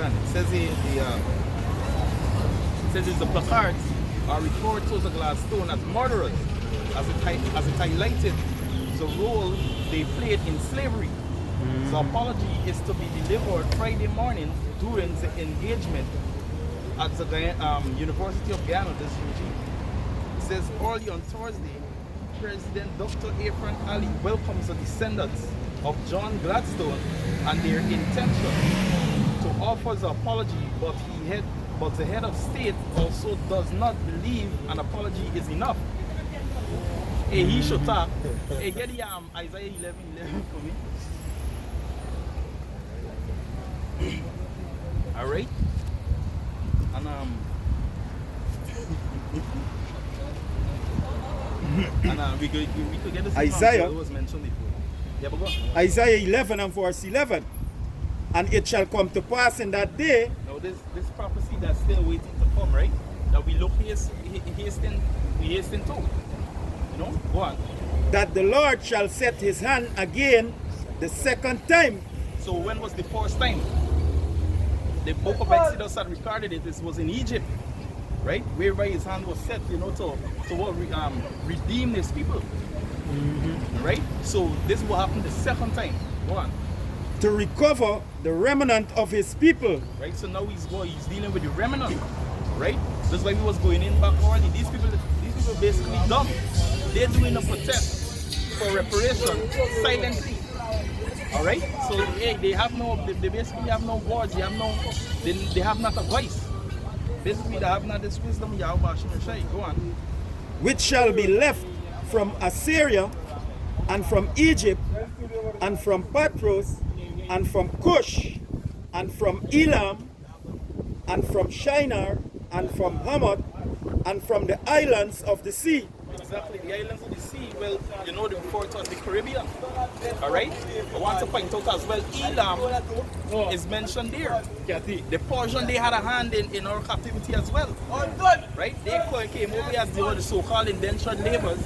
It says the placards are referred to the Gladstone as murderers, as it highlighted the role they played in slavery. The apology is to be delivered Friday morning during the engagement at the University of Guyana, this regime. It says early on Thursday, President Dr. Afran Ali welcomes the descendants of John Gladstone and their intention to offer the apology, but the head of state also does not believe an apology is enough. Hey, he should talk. Hey, get the Isaiah 11:11 for me. All right, and we could get this Isaiah. It was mentioned before. Yeah, but go on. Isaiah 11 and verse 11. And it shall come to pass in that day. Now this prophecy that's still waiting to come, right? That we look hasten to. You know, go on. That the Lord shall set his hand again the second time. So when was the first time? The book of Exodus had recorded it. This was in Egypt, right? Whereby his hand was set, you know, to redeem his people. Right? So this will happen the second time. Go on. To recover the remnant of his people. Right? So now he's dealing with the remnant. Right? That's why he was going in back already. These people basically dumb. They're doing a protest for reparation silently. Alright? So hey, they basically have no words, they have not a voice. Basically they have not this wisdom, Yahweh Shai. Go on. Which shall be left from Assyria and from Egypt and from Patros and from Cush and from Elam and from Shinar and from Hamath and from the islands of the sea. Exactly, the islands of the sea. Well, you know, they refer to as the Caribbean. Alright? I want to point out as well, Elam is mentioned there. The Persian, they had a hand in our captivity as well. Right? They came over as the so-called indentured laborers.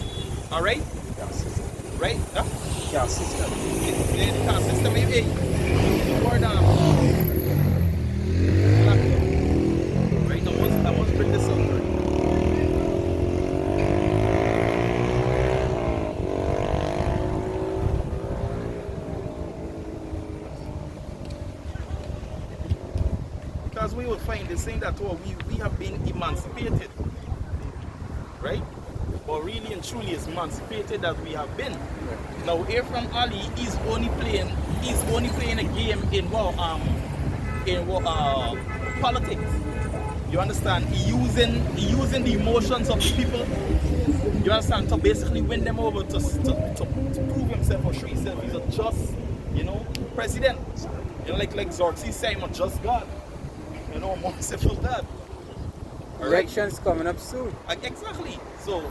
Alright? Right? Huh? Caste system. The caste system, maybe. Right? I must bring this up. Because we will find the saying that we have been emancipated. Right? But really and truly as emancipated as we have been. Now Afran Ali is only playing a game in politics. You understand? He using the emotions of the people. You understand? To basically win them over to prove himself or show himself he's a just, you know, president. You know, like Xerxes say, I'm a just God. You know, a merciful God. Elections coming up soon. Exactly. So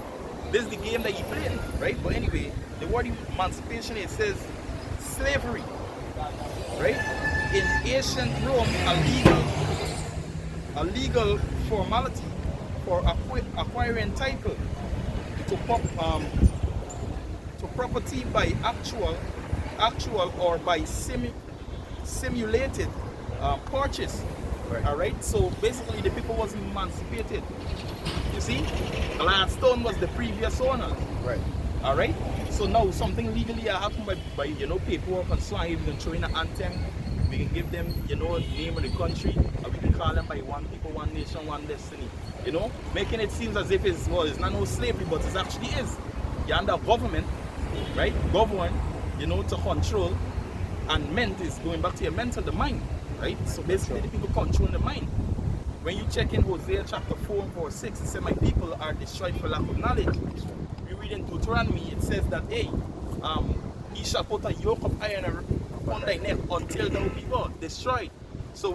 this is the game that he playing, right? But anyway, the word emancipation, it says slavery, right? In ancient Rome, a legal formality for acquiring title to property by actual or by simulated purchase. Right. All right. So basically, the people was emancipated. You see, Gladstone was the previous owner. Right. All right. So now something legally happened by you know, paperwork and so on. We can throw in an anthem. We can give them, you know, the name of the country, and we can call them by one people, one nation, one destiny. You know, making it seem as if it's not no slavery, but it actually is. You're under government, right? Govern, you know, to control, and ment is going back to your mental, the mind, right? So basically, the people control the mind. When you check in Hosea chapter 4 and verse 6, it says, "My people are destroyed for lack of knowledge." We read in Deuteronomy, it says that, hey, he shall put a yoke of iron upon thy neck until thou be destroyed. So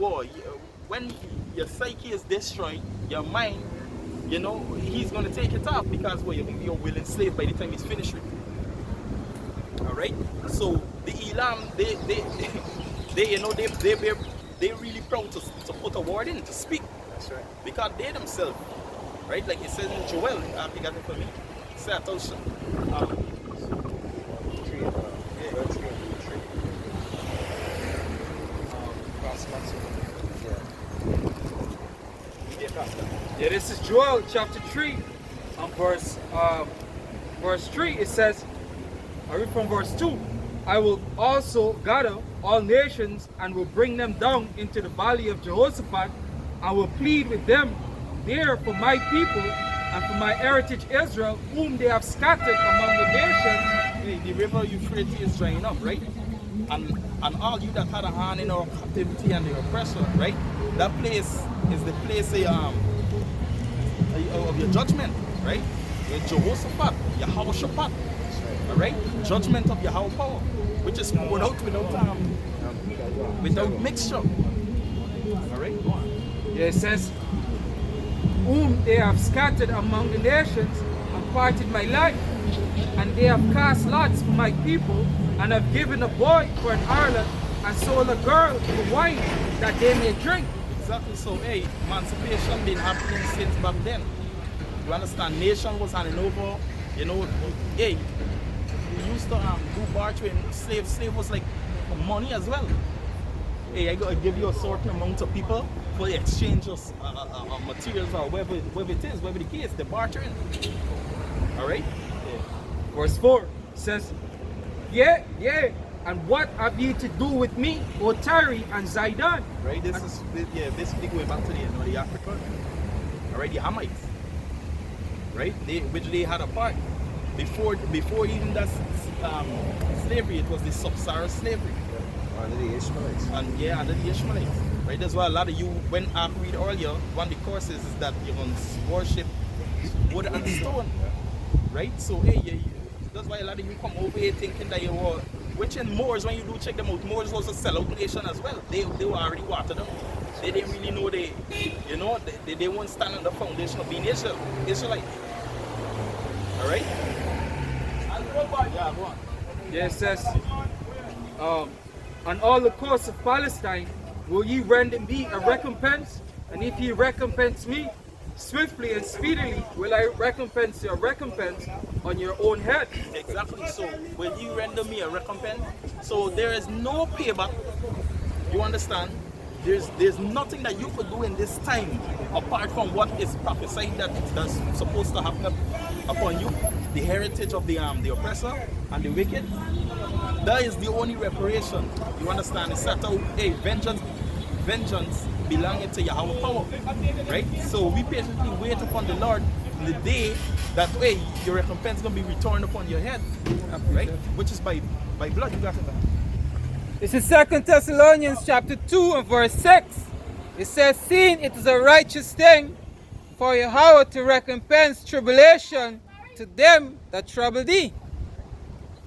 when your psyche is destroyed, your mind, you know, he's going to take it off because you're will enslaved by the time he's finished with you. All right. So the Elam, they you know, they're really proud to put a word in, to speak. That's right. Because they themselves, right? Like it says in Joel, you got it for me. Say a thousand. Yeah, this is Joel chapter 3, verse 3. It says, I read from verse 2. I will also gather all nations and will bring them down into the valley of Jehoshaphat and will plead with them there for my people and for my heritage Israel, whom they have scattered among the nations. Hey, the river Euphrates is drying up, right? And all you that had a hand in our captivity and the oppression, right? That place is the place of your judgment, right? Your Jehoshaphat, Yahawah, all right? Judgment of Yahweh power, which is poured out without mixture. All right, go on. Yeah, it says, whom they have scattered among the nations and parted my life, and they have cast lots for my people, and have given a boy for an harlot, and sold a girl for wine that they may drink. Exactly. So, hey, emancipation been happening since back then. You understand? Nation was handing over. You know, hey, we used to do bartering. Slave was like money as well. Hey, I gotta give you a certain amount of people for the exchange of materials or whatever it is, whatever the case, the bartering. All right. Yeah. Verse 4 says, yeah, and what have ye to do with me, O Tyre and Zidon? Right. This is basically going back to the African. All right, the Hamites. Right, which they had a part before even that slavery. It was the sub-Saharan slavery. Under the Ishmaelites. And yeah, under the Ishmaelites. Right, that's why a lot of you, when I read earlier, one of the courses is that you're going to worship wood and stone. Right, so hey, that's why a lot of you come over here thinking that you were, which in Moors, when you do check them out, Moors was a sellout nation as well. They were already watered up. They didn't really know they won't stand on the foundation of being Israelite. All right? Yeah, go on. Yeah, it says, on all the coasts of Palestine will ye render me a recompense, and if ye recompense me, swiftly and speedily will I recompense your recompense on your own head. Exactly. So, will you render me a recompense? So there is no payback. You understand? There's nothing that you could do in this time apart from what is prophesied that's supposed to happen upon you. The heritage of the oppressor and the wicked. That is the only reparation. You understand? It's set out, hey, vengeance belonging to Yahweh power. Right? So we patiently wait upon the Lord in the day that, hey, your recompense is going to be returned upon your head. Right? Which is by blood. You got it. This is 2 Thessalonians chapter 2 and verse 6. It says, seeing it is a righteous thing for Yahweh to recompense tribulation to them that trouble thee.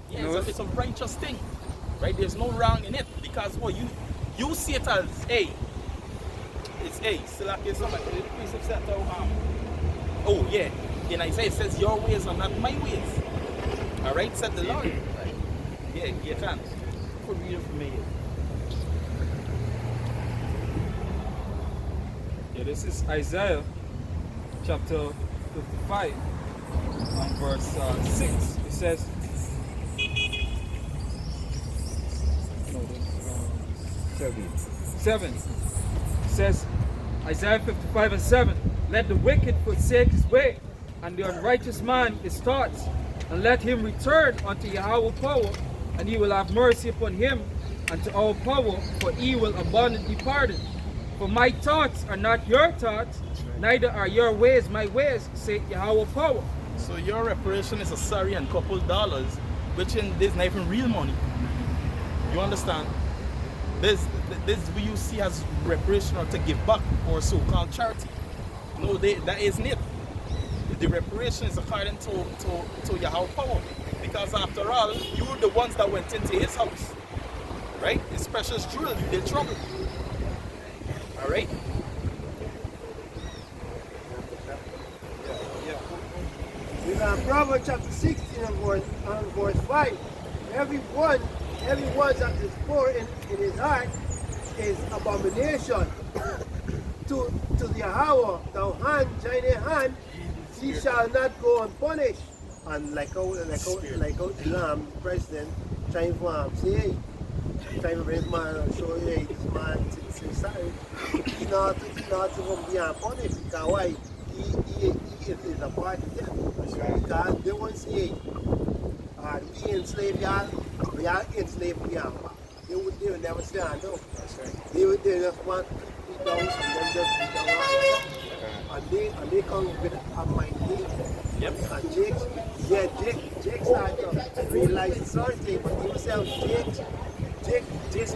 Yeah, it's a righteous thing. Right? There's no wrong in it. Because what you see it as, hey, it's still like somebody, the priest said, oh yeah, in Isaiah it says, your ways are not my ways. Alright, said the Lord. Right. Yeah, you can. Read it for me. Yeah, this is Isaiah chapter 55 and verse 6. It says, 7. It says, Isaiah 55 and 7, let the wicked forsake his way, and the unrighteous man his thoughts, and let him return unto Yahweh power, and he will have mercy upon him, and to our power, for he will abundantly pardon. For my thoughts are not your thoughts, neither are your ways my ways, saith Yahweh power. So your reparation is a sorry and couple dollars, which in this not even real money. You understand? This we you see as reparation or to give back or so-called charity. No, that isn't it. The reparation is according to Yahweh power. Because after all, you were the ones that went into his house. Right? His precious jewel, you did trouble. Alright? In Proverbs chapter 16 and verse 5, everyone that is poor in his heart is abomination to the Yahweh. Thou hand, join a hand, she shall not go unpunished. And like how the president trying to say, trying to bring man and show you this man since sorry, not to be unpunished. Because why? is a part of them. Because they won't say, we enslaved y'all, we are enslaved Yahweh. They would never stand up. They just want to beat down and then just beat down and they come with a mighty. Yep. And Jake started to realize the sort of thing, but himself, Jake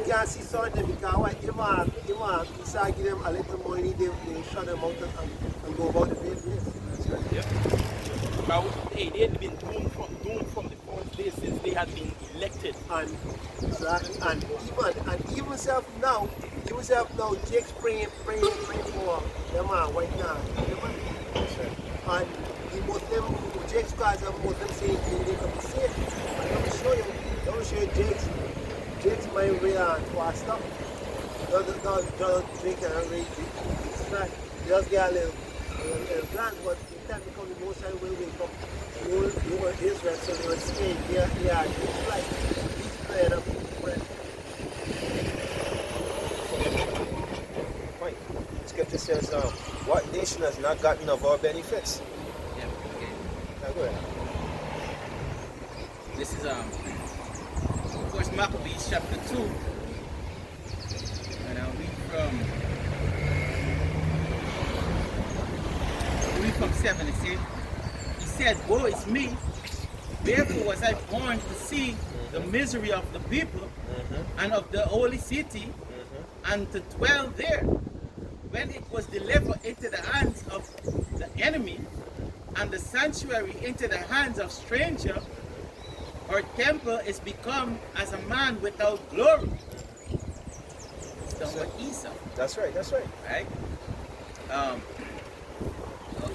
can't see something because what he start give them a little money, they shut them out and go about the business. Yep. But hey, they had been doomed from the first day since they had been elected. And even self now, Jake's praying for them white now. And the Muslim, Jake's cause of Muslim saying they can be saved. And let me show you Jake's mind way on for stuff. Don't drink and read. It's not just get a little grand, but it can become the most time when we come. You were Israel, so they were saying, yeah, it's like this bread of bread. Point. Scripture says, what nation has not gotten of our benefits? Yeah, okay. Now go ahead. This is First Maccabees chapter 2. And I'll read from 7. He said, woe is me, therefore was I born to see the misery of the people and of the holy city, and to dwell there. When it was delivered into the hands of the enemy, and the sanctuary into the hands of stranger, her temple is become as a man without glory. It's done with Esau. That's right. Right?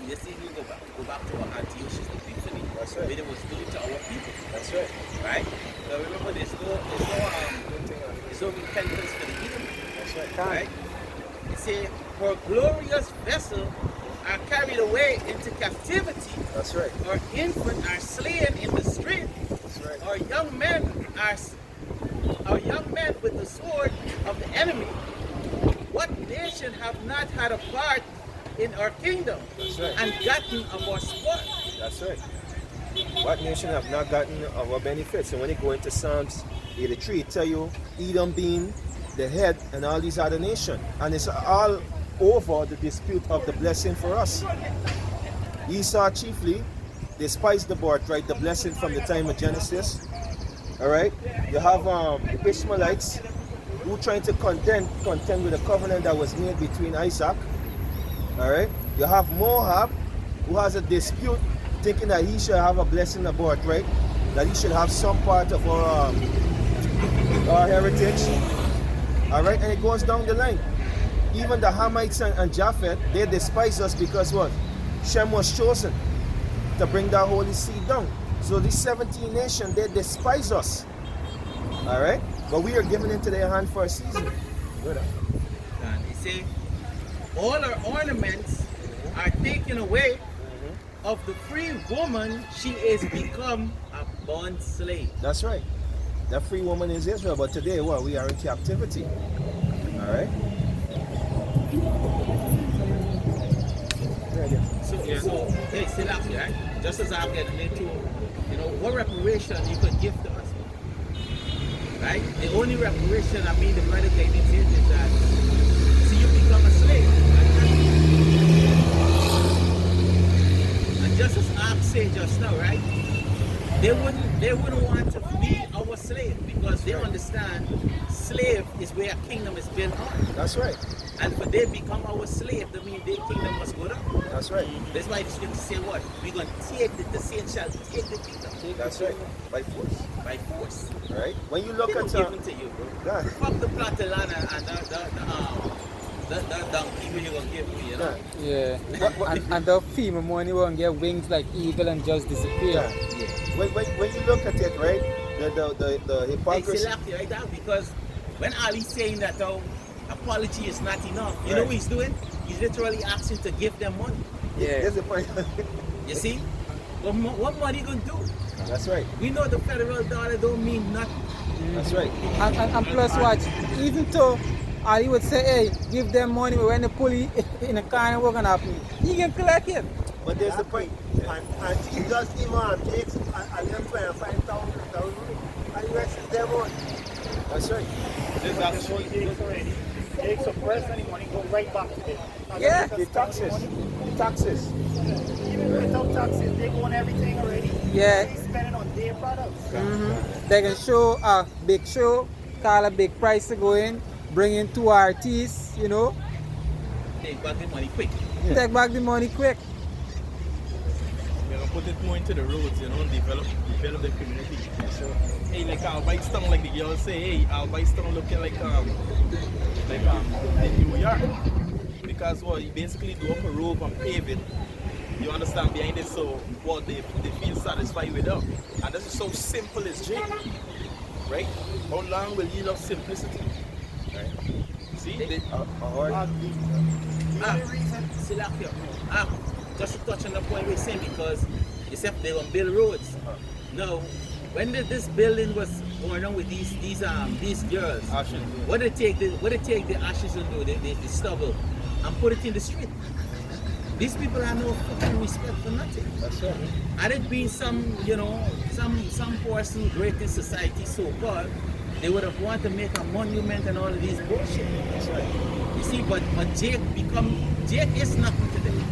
You see, we go back to our Antiochus Epiphany. That's right. When it was doing to our people. That's right. Right? So remember, there's no repentance for the enemy. That's right. Right? It says, her glorious vessel are carried away into captivity. That's right. Our infants are slain in the street. That's right. Our young men with the sword of the enemy. What nation have not had a part in our kingdom? That's right. And gotten of our sport? That's right. What nation have not gotten of our benefits? And when you go into Psalms 83, it tell you Edom being the head and all these other nations. And it's all over the dispute of the blessing for us. Esau chiefly despised the birthright, the blessing from the time of Genesis. Alright? You have the Ishmaelites who trying to contend with the covenant that was made between Isaac. Alright? You have Moab who has a dispute thinking that he should have a blessing of birthright, that he should have some part of our heritage. Alright? And it goes down the line. Even the Hamites and Japheth, they despise us because what? Shem was chosen to bring that holy seed down. So these 17 nations, they despise us. Alright? But we are given into their hand for a season. Good. And he said, all our ornaments are taken away. Of the free woman, she is become a bond slave. That's right. That free woman is Israel, but today, what? We are in captivity. Alright? So hey, Selassie, right? Just as I'm getting into, what reparation you could give to us, right? The only reparation the brother gave me is that, see, you become a slave. And just as Ark said just now, right? They wouldn't want to be our slave because they understand slave is where a kingdom is built on. That's right. And for they become our slave, that means their kingdom must go down. That's right. That's why the scripture say what? We're going to take the saints shall take the kingdom. That's right. By force. By force. Right? When you look They at don't give it to you, bro. God. Fuck the plot of land and the donkey when you're going to give me, Yeah. And the female money won't get wings like eagle and just disappear. Yeah. When you look at it, right? The hypocrisy. Exactly, right now, because when Ali's saying that apology is not enough, you know what he's doing? He's literally asking to give them money. Yeah. That's the point. You see? But what money gonna do? That's right. We know the federal dollar don't mean nothing. That's right. And plus watch, even though Or he would say, hey, give them money, but when they pull you in the car, what's going to happen? He can collect it. But there's the point. And Jesus takes and them trying to find thousand, and the rest is their money. That's right. This actually Take some rest and the money go right back to them. Yeah. The taxes. The taxes. Even without taxes, they own everything already. Yeah. They spending on their products. They can show a big show, call a big price to go in, bring in 2 artists, you know. Take back the money quick. Take back the money quick. We're gonna put it more into the roads, you know, develop the community. So, hey, like Ahbad Town, like the girls say, hey, Ahbad Town looking like New York. Because what you basically do up a road and pave it, you understand behind it, so what they feel satisfied with them. And this is so simple as J, right? How long will you love simplicity? Right? See? Just to touch on the point we're saying, because you said they're gonna build roads. Now, when this building was going on with these girls, Ashes. what they take the ashes and do, the stubble, and put it in the street. These people have no fucking respect for nothing. That's right. Had it been some person great in society, so called, they would have wanted to make a monument and all of these bullshit. That's right. You see, but Jake is nothing to them.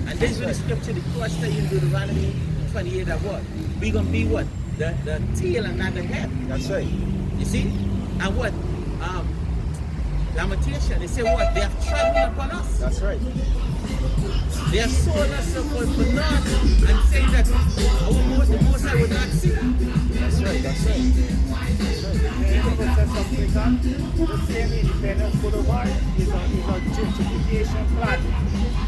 And this is the scripture, the first time in Deuteronomy 28 that what? We're gonna be what? The tail and not the head. That's right. You see? And what? Lamentation, they say what? They have trampled upon us. That's right. They have sold us for naught and saying that the most I would not see. That's right. That's right. People said something like that. The same Independence Boulevard is a gentrification plan.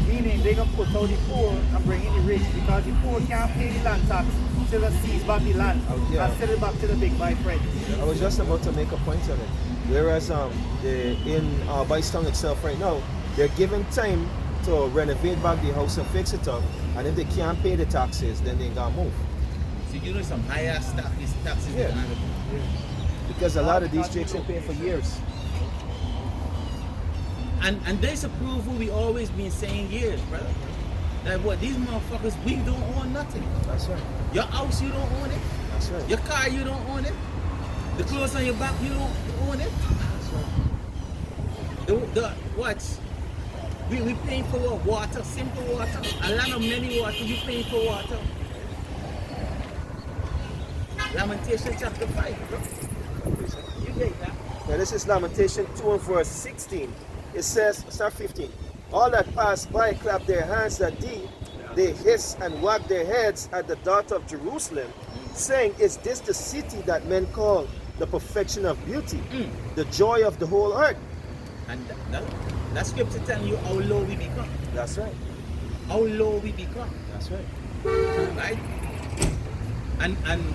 Meaning they gonna put out the poor and bring in the rich, because the poor can't pay the land tax till they seize back the land and sell it back to the big my friends. I was just about to make a point on it. Whereas in Ahbad Town itself right now, they're given time to renovate back the house and fix it up, and if they can't pay the taxes, then they gotta move. So you know some higher taxes. Yeah. Because a lot of these chicks ain't paying for years. And this approve what we always been saying years, brother. That what these motherfuckers, we don't own nothing. That's right. Your house, you don't own it. That's right. Your car, you don't own it. The clothes on your back, you don't own it. That's right. What? We paying for what? Water, simple water. A lot of many water, you paying for water. Lamentation chapter 5, bro. You get that? Now this is Lamentation 2 and verse 16. It says, start 15. All that pass by clap their hands at thee. They hiss and wag their heads at the daughter of Jerusalem, saying, is this the city that men call the perfection of beauty, the joy of the whole earth? And that scripture telling you how low we become. That's right. How low we become. That's right. Right? And